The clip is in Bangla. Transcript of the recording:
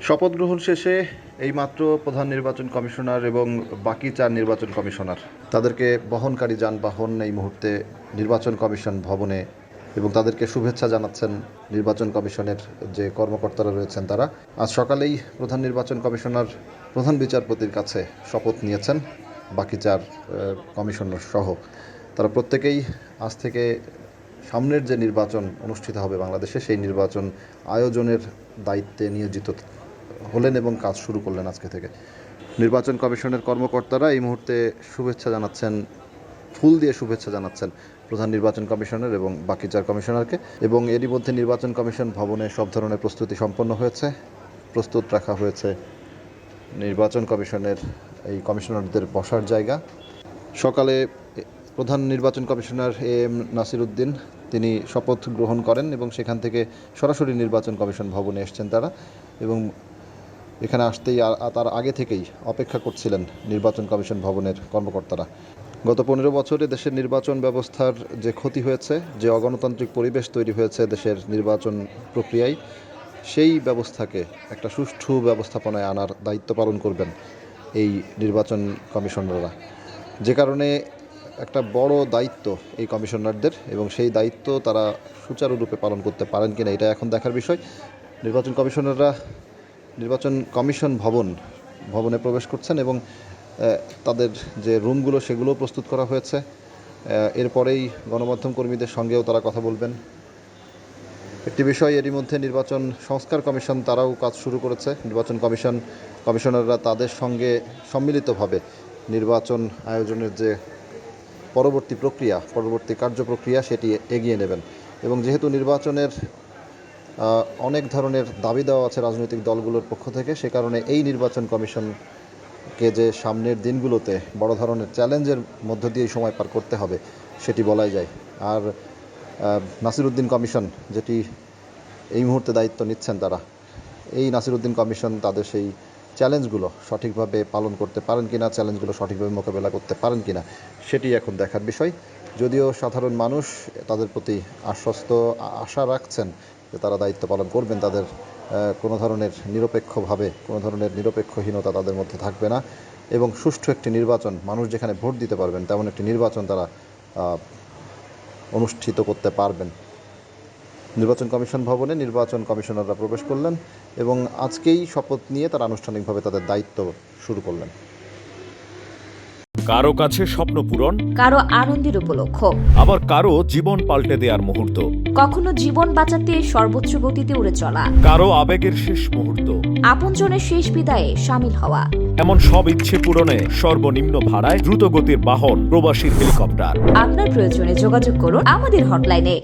শপথ গ্রহণ শেষে এইমাত্র প্রধান নির্বাচন কমিশনার এবং বাকি 4 নির্বাচন কমিশনার তাদেরকে বহনকারী যানবাহন এই মুহূর্তে নির্বাচন কমিশন ভবনে এবং তাদেরকে শুভেচ্ছা জানাচ্ছেন নির্বাচন কমিশনের যে কর্মকর্তারা রয়েছেন তারা। আজ সকালেই প্রধান নির্বাচন কমিশনার প্রধান বিচারপতির কাছে শপথ নিয়েছেন বাকি 4 কমিশনার সহ। তারা প্রত্যেকেই আজ থেকে সামনের যে নির্বাচন অনুষ্ঠিত হবে বাংলাদেশে সেই নির্বাচন আয়োজনের দায়িত্বে নিয়োজিত হলেন এবং কাজ শুরু করলেন আজকে থেকে। নির্বাচন কমিশনের কর্মকর্তারা এই মুহূর্তে শুভেচ্ছা জানাচ্ছেন, ফুল দিয়ে শুভেচ্ছা জানাচ্ছেন প্রধান নির্বাচন কমিশনার এবং বাকি 4 কমিশনারকে। এবং এরই মধ্যে নির্বাচন কমিশন ভবনে সব ধরনের প্রস্তুতি সম্পন্ন হয়েছে। প্রস্তুত রাখা হয়েছে নির্বাচন কমিশনের এই কমিশনারদের বসার জায়গা। সকালে প্রধান নির্বাচন কমিশনার এম নাসির উদ্দিন তিনি শপথ গ্রহণ করেন এবং সেখান থেকে সরাসরি নির্বাচন কমিশন ভবনে এসেছেন তারা। এবং এখানে আসতেই তার আগে থেকেই অপেক্ষা করছিলেন নির্বাচন কমিশন ভবনের কর্মকর্তারা। গত 15 বছরে দেশের নির্বাচন ব্যবস্থার যে ক্ষতি হয়েছে, যে অগণতান্ত্রিক পরিবেশ তৈরি হয়েছে দেশের নির্বাচন প্রক্রিয়ায়, সেই ব্যবস্থাকে একটা সুষ্ঠু ব্যবস্থাপনায় আনার দায়িত্ব পালন করবেন এই নির্বাচন কমিশনাররা। যে কারণে একটা বড় দায়িত্ব এই কমিশনারদের এবং সেই দায়িত্ব তারা সুচারুরূপে পালন করতে পারেন কিনা এটা এখন দেখার বিষয়। নির্বাচন কমিশনাররা নির্বাচন কমিশন ভবনে প্রবেশ করছেন এবং তাদের যে রুমগুলো সেগুলো প্রস্তুত করা হয়েছে। এরপরেই গণমাধ্যম কর্মীদের সঙ্গেও তারা কথা বলবেন। একটি বিষয়, এরই মধ্যে নির্বাচন সংস্কার কমিশন তারাও কাজ শুরু করেছে। নির্বাচন কমিশনাররা তাদের সঙ্গে সম্মিলিতভাবে নির্বাচন আয়োজনের যে পরবর্তী কার্যপ্রক্রিয়া সেটি এগিয়ে নেবেন। এবং যেহেতু নির্বাচনের অনেক ধরনের দাবি দেওয়া আছে রাজনৈতিক দলগুলোর পক্ষ থেকে, সে কারণে এই নির্বাচন কমিশনকে যে সামনের দিনগুলোতে বড় ধরনের চ্যালেঞ্জের মধ্য দিয়ে সময় পার করতে হবে সেটি বলাই যায়। আর নাসির উদ্দিন কমিশন যেটি এই মুহূর্তে দায়িত্ব নিচ্ছেন তারা, এই নাসির উদ্দিন কমিশন তাদের সেই চ্যালেঞ্জগুলো সঠিকভাবে পালন করতে পারেন কিনা, চ্যালেঞ্জগুলো সঠিকভাবে মোকাবেলা করতে পারেন কিনা সেটি এখন দেখার বিষয়। যদিও সাধারণ মানুষ তাদের প্রতি আশা রাখছেন যে তারা দায়িত্ব পালন করবেন, তাদের কোনো ধরনের নিরপেক্ষহীনতা তাদের মধ্যে থাকবে না এবং সুষ্ঠু একটি নির্বাচন, মানুষ যেখানে ভোট দিতে পারবেন তেমন একটি নির্বাচন তারা অনুষ্ঠিত করতে পারবেন। নির্বাচন কমিশন ভবনে নির্বাচন কমিশনাররা প্রবেশ করলেন এবং আজকেই শপথ নিয়ে তারা আনুষ্ঠানিকভাবে তাদের দায়িত্ব শুরু করলেন। কারো কাছে স্বপ্ন পূরণ, কারো আনন্দের উপলক্ষ, আবার কারো জীবন পাল্টে দেওয়ার মুহূর্ত, কখনো জীবন বাঁচাতে সর্বোচ্চ গতিতে উড়ে চলা, কারো আবেগের শেষ মুহূর্ত, আপনজনের শেষ বিদায়ে শামিল হওয়া। এমন সব ইচ্ছে পূরণে সর্বনিম্ন ভাড়ায় দ্রুতগতির বাহন প্রবাসীর হেলিকপ্টার। আপনার প্রয়োজনে যোগাযোগ করুন আমাদের হটলাইনে।